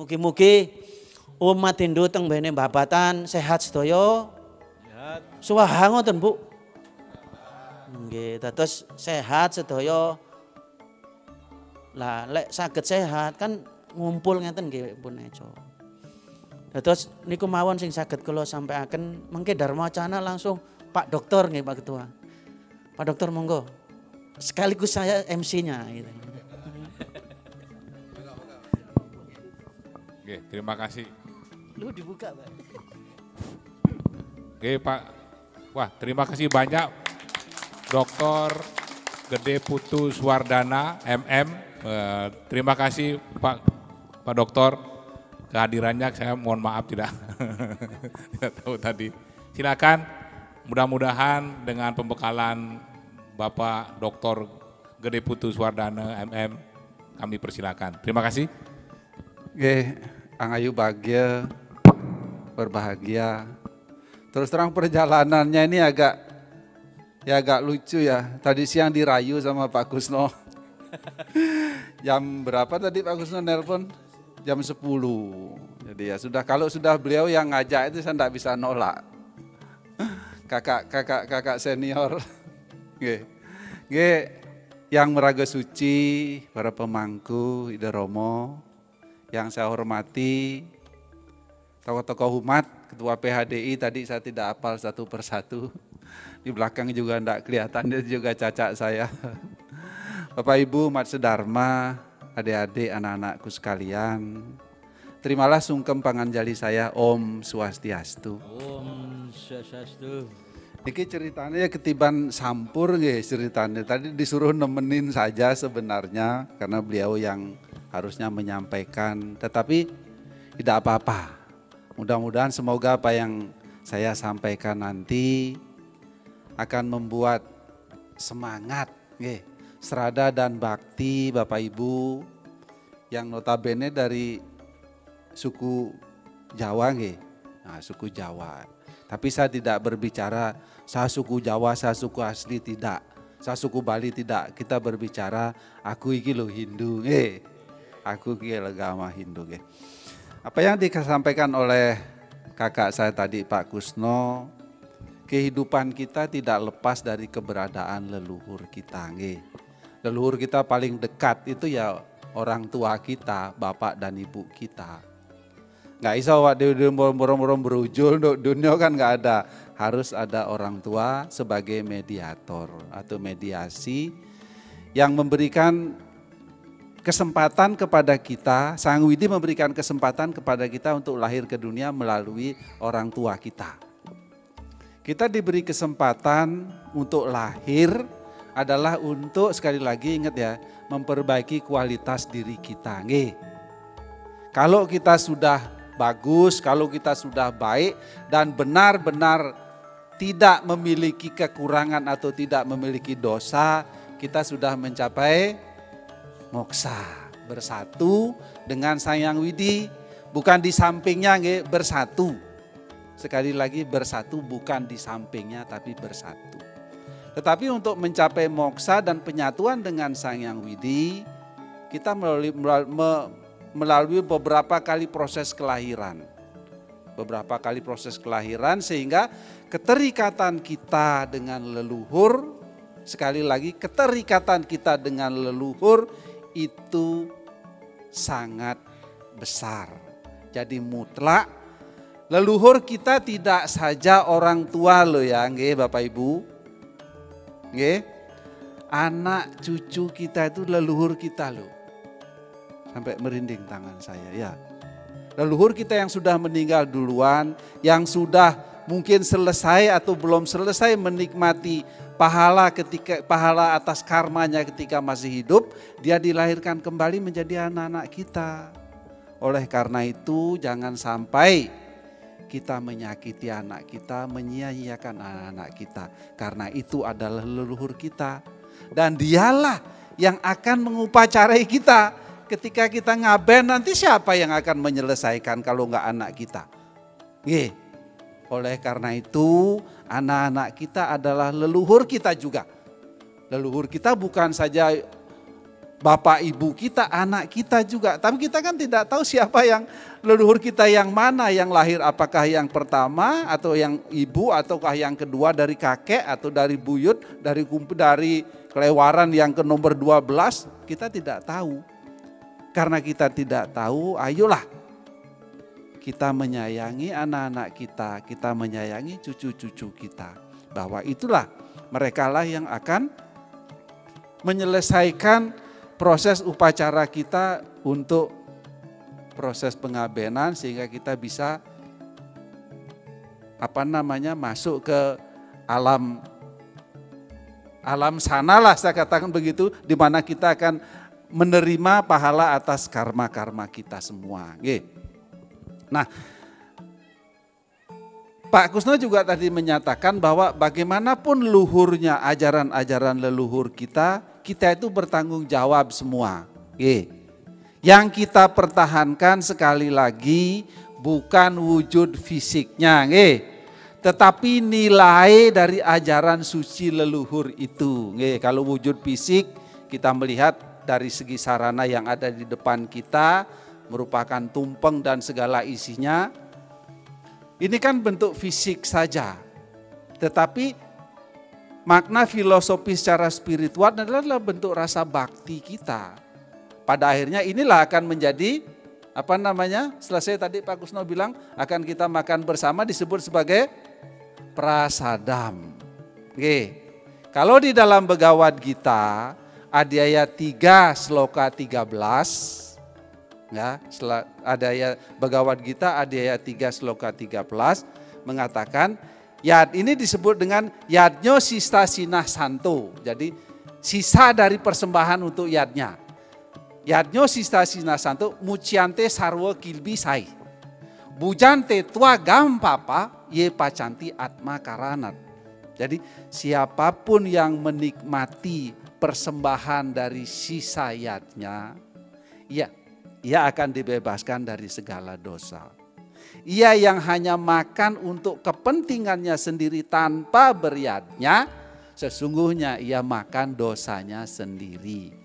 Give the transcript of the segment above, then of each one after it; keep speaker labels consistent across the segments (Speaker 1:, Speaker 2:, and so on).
Speaker 1: Mugi-mugi umat Hindu teng bene babatan sehat sedaya. Sehat. Suwaha ngoten, Bu. Nggih, dados sehat sedaya. Lah lek saged sehat kan ngumpul ngeten nggih pun eco. Dados niku mawon sing saged kula sampaiaken mengke Dharmawacana langsung Pak Dokter nggih Pak Ketua. Pak Dokter monggo. Sekaligus saya MC-nya gitu.
Speaker 2: Oke, terima kasih.
Speaker 1: Lu dibuka, Pak.
Speaker 2: Oke, Pak. Wah, terima kasih banyak Dr. Gede Putu Suwardana MM. Terima kasih Pak Dokter kehadirannya. Saya mohon maaf tidak tahu tadi. Silakan, mudah-mudahan dengan pembekalan Bapak Dr. Gede Putu Suwardana MM kami persilakan. Terima kasih.
Speaker 3: Oke, Angayu bahagia, berbahagia. Terus terang perjalanannya ini agak lucu ya. Tadi siang dirayu sama Pak Kusno. Jam berapa tadi Pak Kusno nelpon? Jam 10. Jadi ya sudah, kalau sudah beliau yang ngajak itu saya tidak bisa nolak. Kakak senior. Yang meraga suci, para pemangku, Ida Romo, yang saya hormati, tokoh-tokoh umat, Ketua PHDI tadi saya tidak hafal satu persatu. Di belakang juga tidak kelihatan, dia juga cacak saya. Bapak Ibu umat sedharma, adik-adik, anak-anakku sekalian, terimalah sungkem panganjali saya, Om Swastiastu.
Speaker 1: Om Swastiastu.
Speaker 3: Ini ceritanya ketiban sampur ceritanya. Tadi disuruh nemenin saja sebenarnya karena beliau yang harusnya menyampaikan. Tetapi tidak apa-apa. Mudah-mudahan semoga apa yang saya sampaikan nanti akan membuat semangat serada dan bakti Bapak Ibu yang notabene dari suku Jawa Nah, suku Jawa. Tapi saya tidak berbicara saya suku Jawa, saya suku asli, tidak. Saya suku Bali, tidak. Kita berbicara aku iki lo Hindu, aku iki agama Hindu. Apa yang disampaikan oleh kakak saya tadi Pak Kusno, kehidupan kita tidak lepas dari keberadaan leluhur kita. Leluhur kita paling dekat itu ya orang tua kita, bapak dan ibu kita. Nggak bisa borong-borong berujul, dunia kan nggak ada. Harus ada orang tua sebagai mediator atau mediasi yang memberikan kesempatan kepada kita, Sang Widi memberikan kesempatan kepada kita untuk lahir ke dunia melalui orang tua kita. Kita diberi kesempatan untuk lahir adalah untuk, sekali lagi ingat ya, memperbaiki kualitas diri kita. Kalau kita sudah bagus, kalau kita sudah baik dan benar-benar tidak memiliki kekurangan atau tidak memiliki dosa, kita sudah mencapai moksa, bersatu dengan Sang Hyang Widi, bukan di sampingnya, bersatu. Sekali lagi bersatu, bukan di sampingnya tapi bersatu. Tetapi untuk mencapai moksa dan penyatuan dengan Sang Hyang Widi, kita melalui beberapa kali proses kelahiran. Beberapa kali proses kelahiran sehingga keterikatan kita dengan leluhur, sekali lagi keterikatan kita dengan leluhur itu sangat besar. Jadi mutlak, leluhur kita tidak saja orang tua loh ya, Bapak Ibu. Anak cucu kita itu leluhur kita loh. Sampai merinding tangan saya ya. Leluhur kita yang sudah meninggal duluan, yang sudah mungkin selesai atau belum selesai menikmati pahala atas karmanya ketika masih hidup, dia dilahirkan kembali menjadi anak-anak kita. Oleh karena itu jangan sampai kita menyakiti anak kita, menyia-nyiakan anak-anak kita. Karena itu adalah leluhur kita. Dan dialah yang akan mengupacarai kita. Ketika kita ngaben nanti siapa yang akan menyelesaikan kalau enggak anak kita? Oleh karena itu anak-anak kita adalah leluhur kita juga. Leluhur kita bukan saja bapak ibu kita, anak kita juga. Tapi kita kan tidak tahu siapa yang leluhur kita yang mana yang lahir, apakah yang pertama atau yang ibu ataukah yang kedua dari kakek atau dari buyut, dari kelewaran yang ke nomor 12, kita tidak tahu. Karena kita tidak tahu, ayolah kita menyayangi anak-anak kita menyayangi cucu-cucu kita. Bahwa itulah merekalah yang akan menyelesaikan proses upacara kita untuk proses pengabenan sehingga kita bisa masuk ke alam sanalah, saya katakan begitu, di mana kita akan menerima pahala atas karma-karma kita semua. Nah, Pak Kusno juga tadi menyatakan bahwa bagaimanapun luhurnya ajaran-ajaran leluhur kita itu bertanggung jawab semua. Yang kita pertahankan sekali lagi bukan wujud fisiknya, tetapi nilai dari ajaran suci leluhur itu. Kalau wujud fisik kita melihat dari segi sarana yang ada di depan kita merupakan tumpeng dan segala isinya. Ini kan bentuk fisik saja. Tetapi makna filosofi secara spiritual adalah bentuk rasa bakti kita. Pada akhirnya inilah akan menjadi selesai tadi Pak Kusno bilang akan kita makan bersama disebut sebagai prasadam. Kalau di dalam Bhagavad Gita Adhyaya 3 Sloka 13, Bhagavad Gita Adhyaya 3 Sloka 13 mengatakan yad ini disebut dengan yadnyo sista sinah santo. Jadi sisa dari persembahan untuk yadnya. Yadnyo sista sinah santo muciante sarwa kilbi sai. Bujante tua gampapa ye pacanti atma karanat. Jadi siapapun yang menikmati persembahan dari sisa yadnya, ia akan dibebaskan dari segala dosa. Ia yang hanya makan untuk kepentingannya sendiri tanpa beryadnya, sesungguhnya ia makan dosanya sendiri.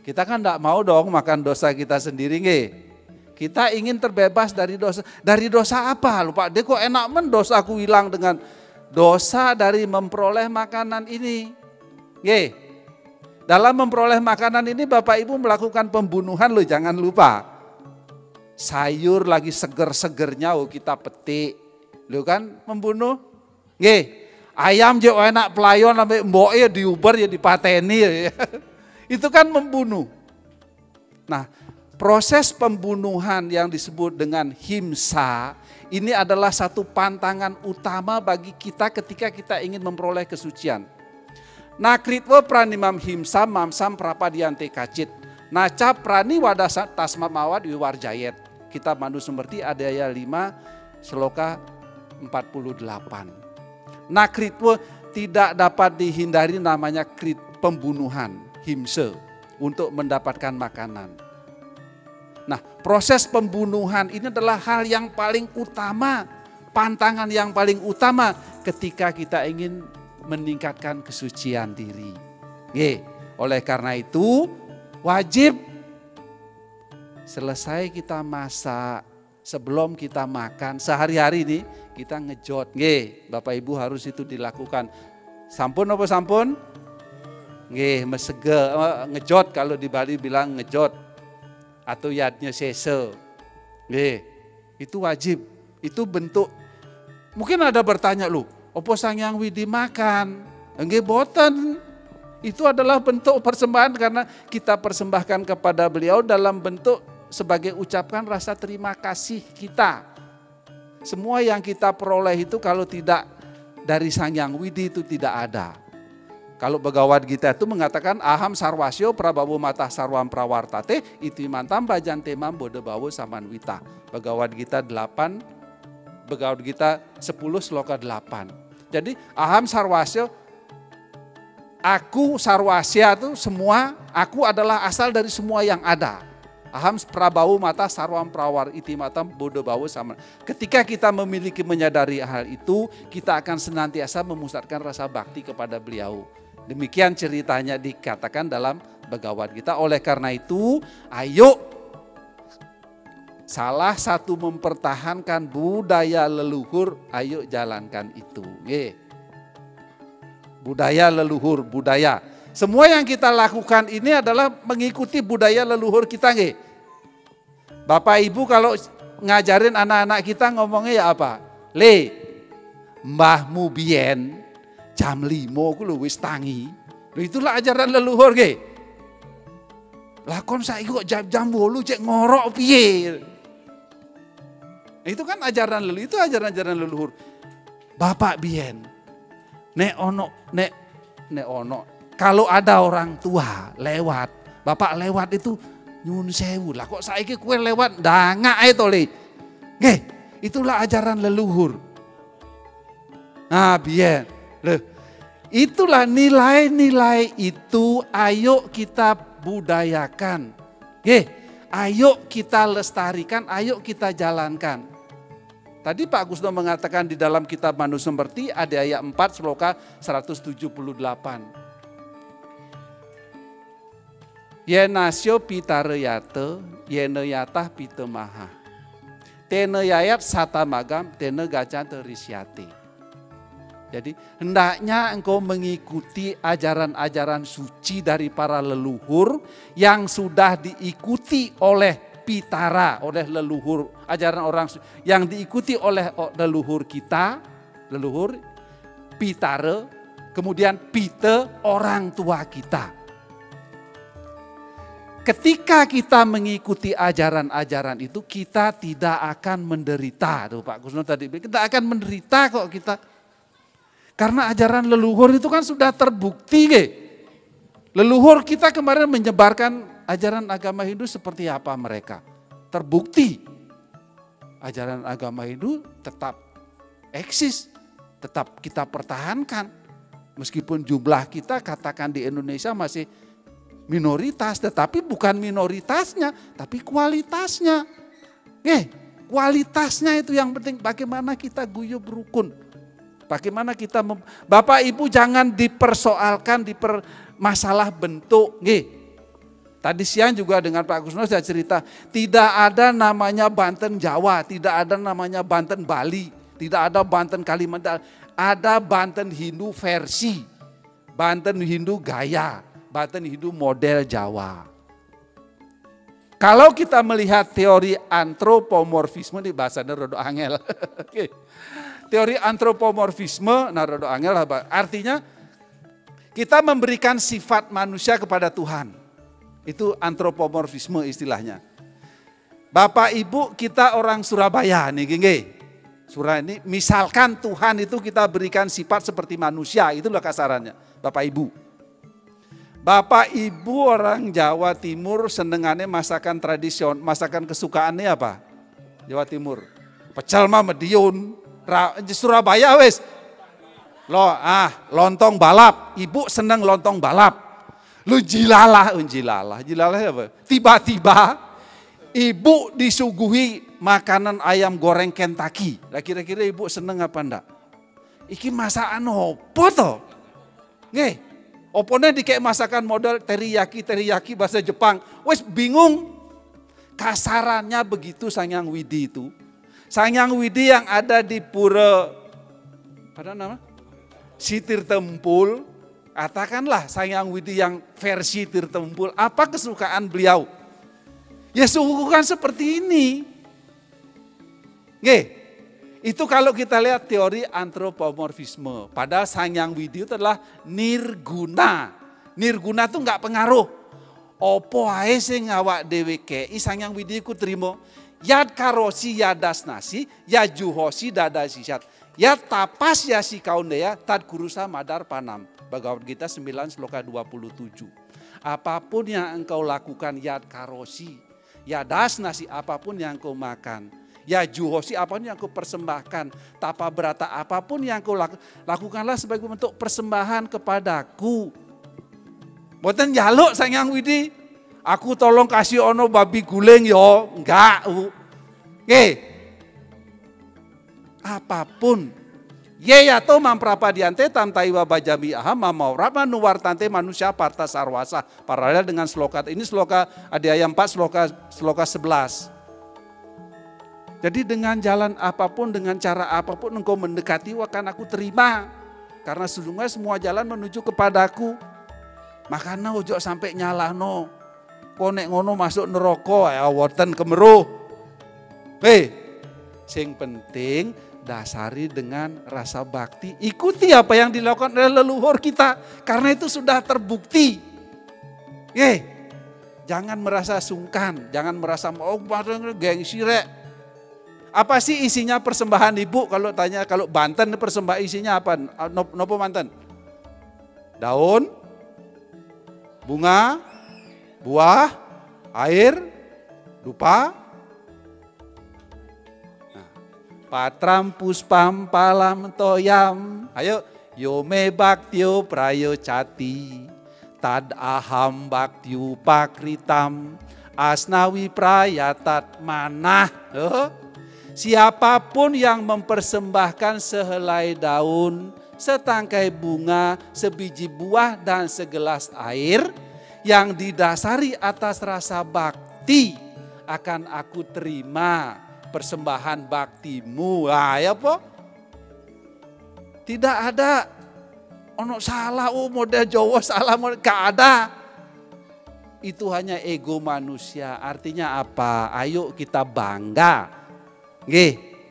Speaker 3: Kita kan tidak mau dong makan dosa kita sendiri. Kita ingin terbebas dari dosa. Dari dosa apa? Lupa deh kok enak dosaku hilang dengan dosa dari memperoleh makanan ini. Dalam memperoleh makanan ini Bapak Ibu melakukan pembunuhan loh, jangan lupa. Sayur lagi seger-segernya kita petik. Lu kan membunuh. Ayam je enak pelayon sampai mboke diuber ya dipateni. Itu kan membunuh. Nah, proses pembunuhan yang disebut dengan himsa ini adalah satu pantangan utama bagi kita ketika kita ingin memperoleh kesucian. Nakritwa pranimam himsa mamsam prapadiante kacit. Naca prani wadasa tasma mawad wiwarjayet. Kitab Mandu Sumerti Adhyaya 5 Sloka 48. Nakritwa tidak dapat dihindari namanya pembunuhan, himsa, untuk mendapatkan makanan. Nah, proses pembunuhan ini adalah hal yang paling utama, pantangan yang paling utama ketika kita ingin meningkatkan kesucian diri. Oleh karena itu wajib selesai kita masak, sebelum kita makan sehari-hari ini kita ngejot. Bapak Ibu harus itu dilakukan. Sampun apa sampun? Mesege, ngejot kalau di Bali bilang ngejot atau yadnya sese. Itu wajib. Itu bentuk. Mungkin ada bertanya lu, opo Sang Hyang Widi makan? Boten. Itu adalah bentuk persembahan karena kita persembahkan kepada beliau dalam bentuk sebagai ucapan rasa terima kasih kita. Semua yang kita peroleh itu kalau tidak dari Sang Hyang Widi itu tidak ada. Kalau Bhagavad Gita itu mengatakan aham sarwasyo prabawo mata sarwam prawartate itu mantam bajante mam bodebawo samanwita. Bhagavad Gita 10 sloka 8. Jadi aham sarwasyo, aku sarwasya itu semua, aku adalah asal dari semua yang ada. Aham prabawu mata sarwam prawar iti matam bodebawu sama. Ketika kita memiliki menyadari hal itu, kita akan senantiasa memusatkan rasa bakti kepada beliau. Demikian ceritanya dikatakan dalam Begawan kita. Oleh karena itu, ayo salah satu mempertahankan budaya leluhur, ayo jalankan itu. Budaya leluhur, budaya. Semua yang kita lakukan ini adalah mengikuti budaya leluhur kita. Bapak Ibu kalau ngajarin anak-anak kita ngomongnya ya apa? Mbahmu biyen jam 5 ku lho wis tangi. Itulah ajaran leluhur nggih. Lakon saiki kok jam 8 cek ngorok piye. Itu kan ajaran leluhur, itu ajaran-ajaran leluhur. Bapak biyen nek ono kalau ada orang tua lewat, bapak lewat itu nyun sewu. Lah kok saiki kowe lewat ndangak ae to Le. Nggih, itulah ajaran leluhur. Nah, biyen. Loh, itulah nilai-nilai itu ayo kita budayakan. Nggih, ayo kita lestarikan, ayo kita jalankan. Tadi Pak Gusno mengatakan di dalam kitab Manusmriti ada ayat 4 sloka 178. Yenasyo pitareyate, yeneyatah pitemaha. Tene yayat satamagam, tene gacan terisyate. Jadi hendaknya engkau mengikuti ajaran-ajaran suci dari para leluhur yang sudah diikuti oleh pitara, oleh leluhur, ajaran orang yang diikuti oleh leluhur kita, leluhur, pitara, kemudian pite orang tua kita. Ketika kita mengikuti ajaran-ajaran itu, kita tidak akan menderita. Tuh Pak Gusno tadi, kita akan menderita kok kita. Karena ajaran leluhur itu kan sudah terbukti. Leluhur kita kemarin menyebarkan ajaran agama Hindu seperti apa mereka. Terbukti. Ajaran agama Hindu tetap eksis, tetap kita pertahankan. Meskipun jumlah kita katakan di Indonesia masih minoritas, tetapi bukan minoritasnya, tapi kualitasnya. Kualitasnya itu yang penting. Bagaimana kita guyub rukun. Bagaimana kita, Bapak Ibu jangan dipersoalkan, masalah bentuk. Tadi siang juga dengan Pak Gusno saya cerita, tidak ada namanya Banten Jawa, tidak ada namanya Banten Bali, tidak ada Banten Kalimantan, ada Banten Hindu versi, Banten Hindu gaya. Banten Hindu model Jawa. Kalau kita melihat teori antropomorfisme di bahasanya rodo angel. Teori antropomorfisme nah rodo angel artinya kita memberikan sifat manusia kepada Tuhan. Itu antropomorfisme istilahnya. Bapak Ibu kita orang Surabaya nih gini. Ini misalkan Tuhan itu kita berikan sifat seperti manusia, itulah kasarannya Bapak Ibu. Bapak Ibu orang Jawa Timur senengannya masakan tradisional, masakan kesukaannya apa? Jawa Timur. Pecel mah mediun. Surabaya wes. Lontong balap. Ibu seneng lontong balap. Lu jilalah apa? Tiba-tiba ibu disuguhi makanan ayam goreng Kentucky. Lah kira-kira ibu seneng apa enggak? Iki masakan opo to? Nggih. Oponya dikek masakan model teriyaki bahasa Jepang. Wes bingung. Kasarannya begitu Sangyang Widi itu. Sangyang Widi yang ada di pura apa nama? Sitirtempul. Katakanlah Sangyang Widi yang versi Tirtempul. Apa kesukaan beliau? Ya suguhkan seperti ini. Nggih. Itu kalau kita lihat teori antropomorfisme. Padahal Sangyang Widi itu adalah nirguna. Nirguna itu enggak pengaruh. Opo ae sing awak dhewe kei Sangyang Widi ku trimo. Yad karosi yadas nasi, ya juhosi dadasi syat. Ya tapas ya si kaundeya tad kurusa madar panam. Bhagavad Gita 9 sloka 27. Apapun yang engkau lakukan yad karosi, yadas nasi apapun yang engkau makan. Ya juhosi apapun yang kau persembahkan, tapa berata apapun yang kau lakukanlah sebagai bentuk persembahan kepadaku. Boten jaluk Sangyang Widi, aku tolong kasih ono babi guling yo, enggak. Apapun Ye ya to mamprapadiante tam taiwa bajami aham mamaurama nuwartante manusia parta sarwasa. Paralel dengan sloka ini, sloka Adhyaya 4 sloka 11. Jadi dengan jalan apapun, dengan cara apapun engkau mendekati akan aku terima. Karena sesungguhnya semua jalan menuju kepadaku. Makanya ojo sampai nyalahno. Konek ngono masuk neraka ya wonten kemeruh. Sing penting dasari dengan rasa bakti. Ikuti apa yang dilakukan oleh leluhur kita. Karena itu sudah terbukti. Jangan merasa sungkan. Jangan merasa gengsi rek. Apa sih isinya persembahan ibu? Kalau tanya, kalau Banten persembahan isinya apa? Nopo Banten? Daun, bunga, buah, air, dupa. Patram puspam palam toyam. Ayo, yome baktyo prayo cati. Tad aham baktyu pakritam. Asnawi prayatat manah. Siapapun yang mempersembahkan sehelai daun, setangkai bunga, sebiji buah dan segelas air yang didasari atas rasa bakti, akan aku terima persembahan baktimu. Ya po? Tidak ada ono salah, model Jawa salah, gak ada. Itu hanya ego manusia. Artinya apa? Ayo kita bangga.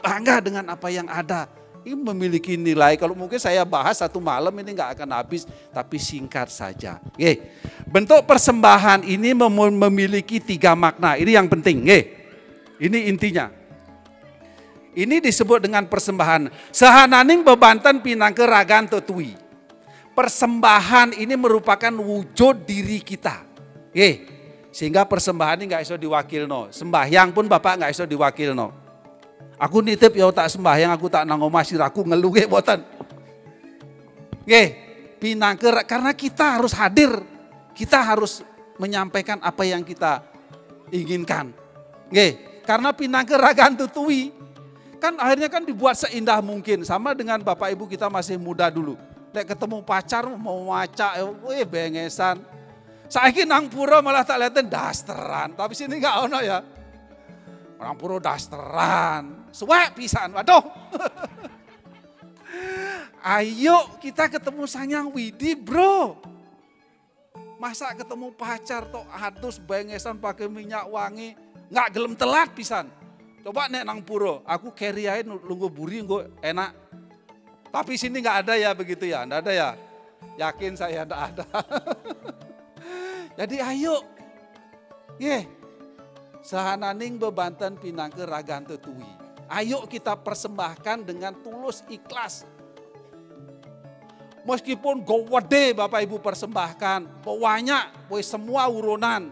Speaker 3: Bangga dengan apa yang ada. Ini memiliki nilai. Kalau mungkin saya bahas satu malam ini nggak akan habis, tapi singkat saja. Bentuk persembahan ini memiliki 3 makna. Ini yang penting. Ini intinya. Ini disebut dengan persembahan. Sehananing bebanten pinangke ragan tetui. Persembahan ini merupakan wujud diri kita. Sehingga persembahan ini nggak iso diwakilno. Sembahyang pun Bapak nggak iso diwakilno. Aku nitip ya tak sembahyang, aku tak nang omah siraku ngeluh boten. Pinangke karena kita harus hadir. Kita harus menyampaikan apa yang kita inginkan. Karena pinangke ragan tutui. Kan akhirnya kan dibuat seindah mungkin. Sama dengan Bapak Ibu kita masih muda dulu. Nek ketemu pacar mau maca, bengesan. Saiki nang pura malah tak liatin dasteran. Tapi sini enggak ono ya. Orang pura dasteran. Suwek pisan, waduh. Ayo kita ketemu Sanyang Widi bro. Masa ketemu pacar tok adus bengesan pakai minyak wangi. Enggak gelem telat pisan. Coba nek nang pura, aku carry aja nunggu buri nggak enak. Tapi sini nggak ada ya begitu ya, nggak ada ya. Yakin saya nggak ada. Jadi ayo, sahananing bebanten pinangke ragan tetui. Ayo kita persembahkan dengan tulus ikhlas. Meskipun gowede Bapak Ibu persembahkan, banyak, semua urunan.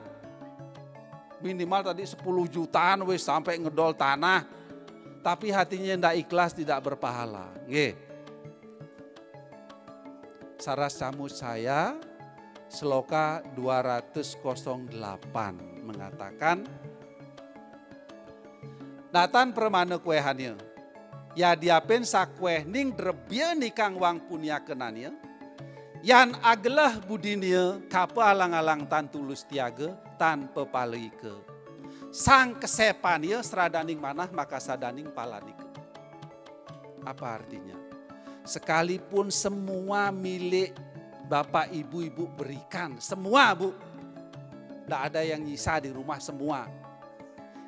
Speaker 3: Minimal tadi 10 jutaan sampai ngedol tanah. Tapi hatinya tidak ikhlas, tidak berpahala. Saras camu saya, Sloka 208 mengatakan, Datan permane kuehannya, ya diapen sakweh ning drebia nikang wang punya kenanya, yan aglah budinya kapa alang-alang tan tulus tiaga tan pepalike. Sang kesepannya seradaning manah maka sadaning palanike. Apa artinya? Sekalipun semua milik Bapak Ibu berikan, semua Bu. Tidak ada yang nyisa di rumah semua.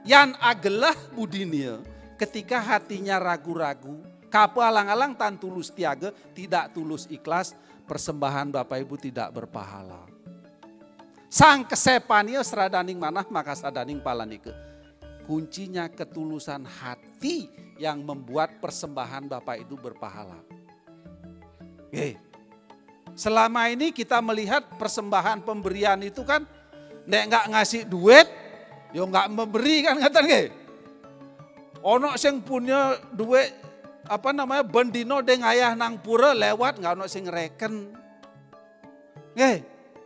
Speaker 3: Yan agelah budinya ketika hatinya ragu-ragu, kapu alang-alang tan tulus tiaga, tidak tulus ikhlas, persembahan Bapak Ibu tidak berpahala. Sang kesepannya seradaning manah maka sadaning palanike. Kuncinya ketulusan hati yang membuat persembahan Bapak Ibu berpahala. Selama ini kita melihat persembahan pemberian itu kan, nek nggak ngasih duit, yo nggak memberi kan ngatan ge. Ono sing punya duit bendino deng ayah nang pura lewat nggak ono sing reken.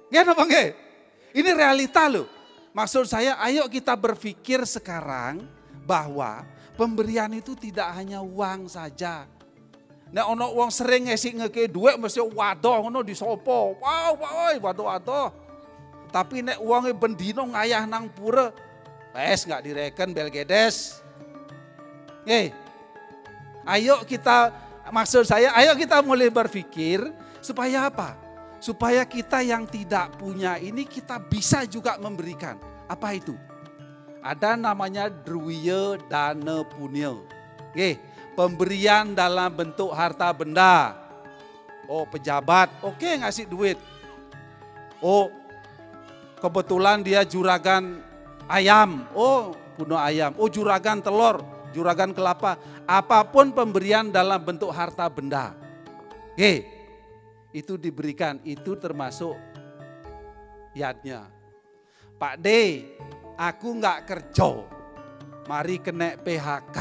Speaker 3: Napa nge? Ini realita loh. Maksud saya ayo kita berpikir sekarang bahwa pemberian itu tidak hanya uang saja. Nek ono wong sering ngesik ngekei duit mesti waduh ngono disopo. Wow, waduh. Tapi nek uangnya bendino ngayah nang pura, wes nggak direken belgedes. Ayo kita, maksud saya, ayo kita mulai berpikir supaya apa? Supaya kita yang tidak punya ini kita bisa juga memberikan. Apa itu? Ada namanya druya dana punya. Pemberian dalam bentuk harta benda. Oh, pejabat, oke ngasih duit. Oh, kebetulan dia juragan ayam. Oh, bunuh ayam. Oh, juragan telur, juragan kelapa. Apapun pemberian dalam bentuk harta benda. Itu diberikan, itu termasuk yadnya. Pak D, aku nggak kerja. Mari kena PHK.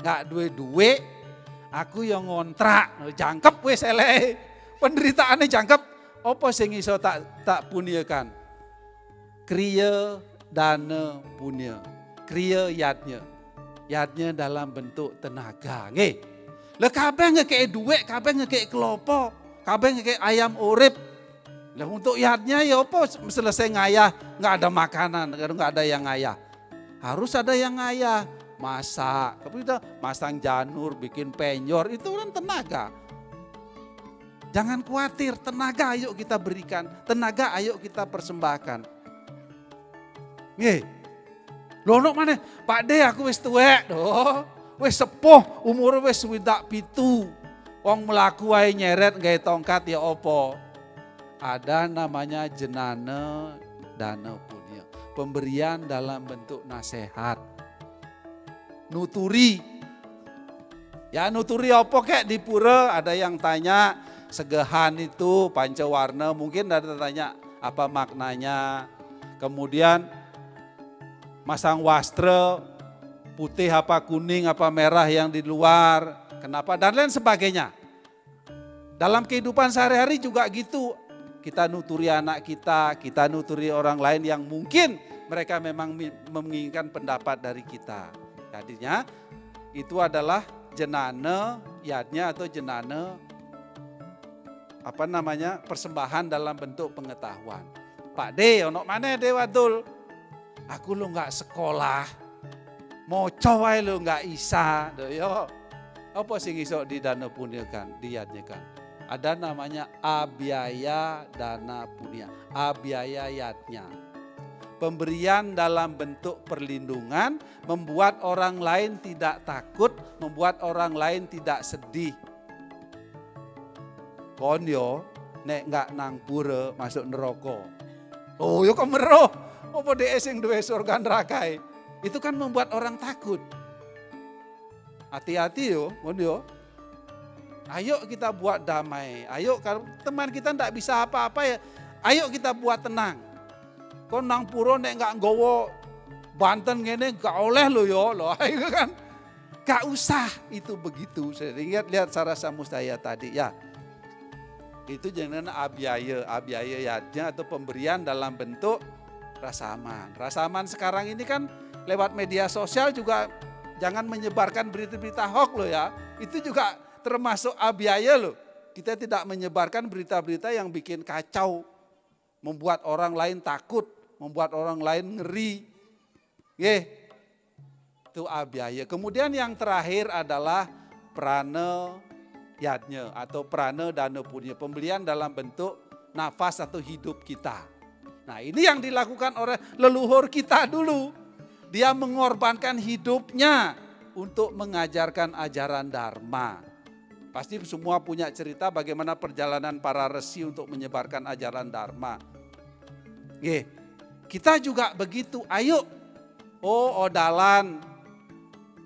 Speaker 3: Nggak duwe-duwe, aku yang ngontrak, jangkep wes eleh. Penderitaannya jangkep, apa sing iso tak punyakan? Kriya dana punya, kriya yadnya. Yadnya dalam bentuk tenaga. Lah kabeh ngekei duwe, kabeh ngekei kelopo, kabeh ngekei ayam urip. Lah untuk yadnya ya apa selesai ngayah, nggak ada makanan, nggak ada yang ngayah. Harus ada yang ngayah. Masak, tapi udah masang janur, bikin penyor, itu kan tenaga. Jangan khawatir, tenaga ayo kita berikan, tenaga ayo kita persembahkan. Lono mana? Pak D aku wis tuwek, wis sepuh, umur wis 27. Wong melaku wae nyeret gawe tongkat ya opo. Ada namanya jenana dana punya, pemberian dalam bentuk nasihat. Nuturi. Ya nuturi apa kek di pura, ada yang tanya segehan itu pancawarna, mungkin ada tanya apa maknanya. Kemudian masang wastra putih apa kuning apa merah yang di luar, kenapa dan lain sebagainya. Dalam kehidupan sehari-hari juga gitu. Kita nuturi anak kita nuturi orang lain yang mungkin mereka memang menginginkan pendapat dari kita. Jadinya itu adalah jenana yadnya atau jenana persembahan dalam bentuk pengetahuan. Pak D, ono mana D wadul? Aku lu nggak sekolah, mau wae lu nggak isa, yo. Apa sing iso di dana punya kan, diyadnya kan? Ada namanya abiaya dana punya, abiaya yadnya. Pemberian dalam bentuk perlindungan, membuat orang lain tidak takut, membuat orang lain tidak sedih. Kon yo, nek nggak nang pura masuk neraka. Oh yo kemeroh, apa dhek sing duwe surga neraka? Itu kan membuat orang takut. Hati-hati yo, kon yo. Ayo kita buat damai. Ayo kalau teman kita ndak bisa apa-apa ya, ayo kita buat tenang. Kau nang pura nek nggak nggowo Banten ngene nggak oleh lo yo, itu kan nggak usah itu begitu. Saya lihat Sarasa Mustaya tadi ya, itu jangan abiaya yadnya atau pemberian dalam bentuk rasaman. Rasaman sekarang ini kan lewat media sosial juga jangan menyebarkan berita-berita hoax lo ya, itu juga termasuk abiaya lo. Kita tidak menyebarkan berita-berita yang bikin kacau, membuat orang lain takut, membuat orang lain ngeri. Itu abiaya. Kemudian yang terakhir adalah prana yadnya atau prana dana punya, pembelian dalam bentuk nafas atau hidup kita. Nah ini yang dilakukan oleh leluhur kita dulu. Dia mengorbankan hidupnya untuk mengajarkan ajaran dharma. Pasti semua punya cerita bagaimana perjalanan para resi untuk menyebarkan ajaran dharma. Kita juga begitu, ayo. Oh odalan,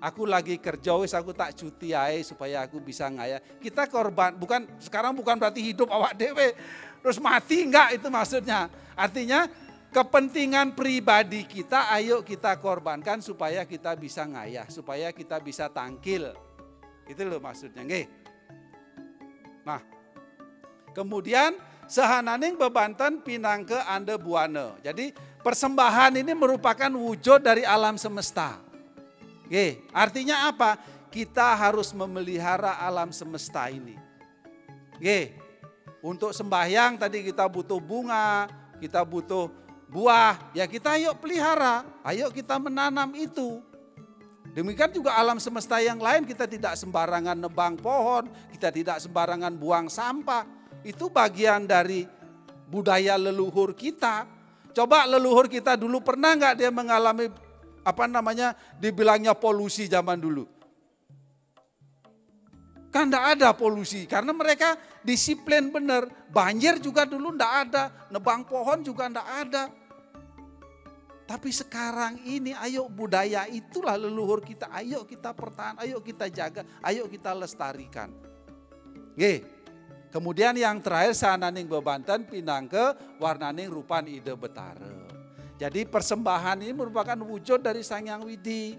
Speaker 3: aku lagi kerja wis aku tak cuti ae supaya aku bisa ngaya. Kita korban, sekarang bukan berarti hidup awak dewe terus mati, enggak itu maksudnya. Artinya kepentingan pribadi kita ayo kita korbankan supaya kita bisa ngayah, supaya kita bisa tangkil. Itu loh maksudnya. Nah, kemudian sehananing bebanten pinangke ande buana. Jadi persembahan ini merupakan wujud dari alam semesta. Artinya apa? kita harus memelihara alam semesta ini. Oke, untuk sembahyang tadi kita butuh bunga, kita butuh buah, ya kita ayo pelihara, ayo kita menanam itu. Demikian juga alam semesta yang lain, kita tidak sembarangan nebang pohon, kita tidak sembarangan buang sampah. Itu bagian dari budaya leluhur kita. Coba leluhur kita dulu pernah nggak dia mengalami dibilangnya polusi zaman dulu? Kan enggak ada polusi karena mereka disiplin benar. Banjir juga dulu enggak ada, nebang pohon juga enggak ada. Tapi sekarang ini ayo budaya itulah leluhur kita, ayo kita pertahankan, ayo kita jaga, ayo kita lestarikan. Nggih. Kemudian yang terakhir sananing bebanten pinang ke warnaning rupan ide betara. Jadi persembahan ini merupakan wujud dari Sang Hyang Widi.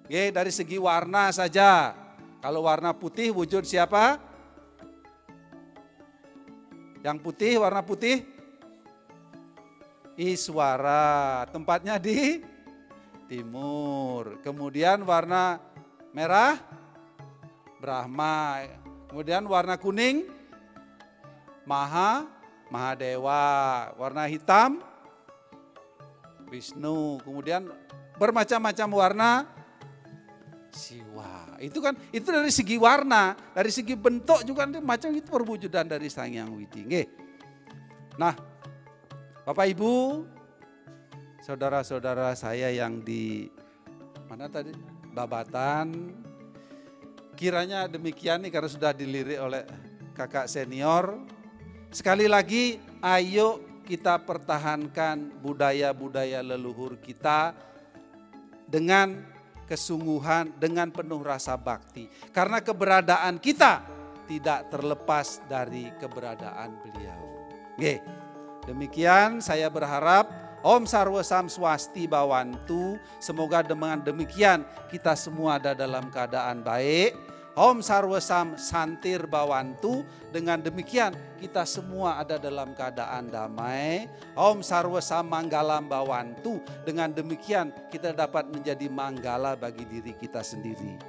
Speaker 3: Nggih, dari segi warna saja. Kalau warna putih wujud siapa? Yang putih, warna putih? Iswara, tempatnya di timur. Kemudian warna merah? Brahma. Kemudian warna kuning? Mahadewa. Warna hitam? Wisnu. Kemudian bermacam-macam warna? Siwa. Itu dari segi warna, dari segi bentuk juga macam itu perwujudan dari Sang Hyang Widi. Nggih. Nah, Bapak Ibu, saudara-saudara saya yang di mana tadi? Babatan. Kiranya demikian nih karena sudah dilirik oleh kakak senior. Sekali lagi, ayo kita pertahankan budaya-budaya leluhur kita dengan kesungguhan, dengan penuh rasa bakti. Karena keberadaan kita tidak terlepas dari keberadaan beliau. Oke, demikian saya berharap Om Sarwa Sam Swasti Bawantu. Semoga dengan demikian kita semua ada dalam keadaan baik. Om Sarwa Sam Santir Bawantu. Dengan demikian kita semua ada dalam keadaan damai. Om Sarwa Sam Manggalam Bawantu. Dengan demikian kita dapat menjadi manggala bagi diri kita sendiri.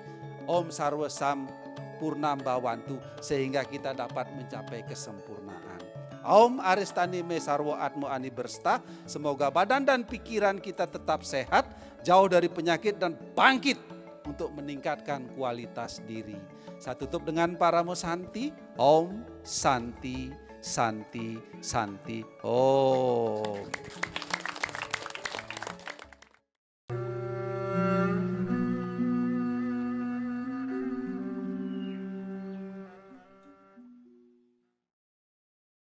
Speaker 3: Om Sarwa Sam Purnam Bawantu sehingga kita dapat mencapai kesempurnaan. Om Aristani Me Sarwo Atmo Ani Bersta. Semoga badan dan pikiran kita tetap sehat, jauh dari penyakit dan bangkit untuk meningkatkan kualitas diri. Saya tutup dengan Paramo Santi. Om Santi, Santi, Santi. Om.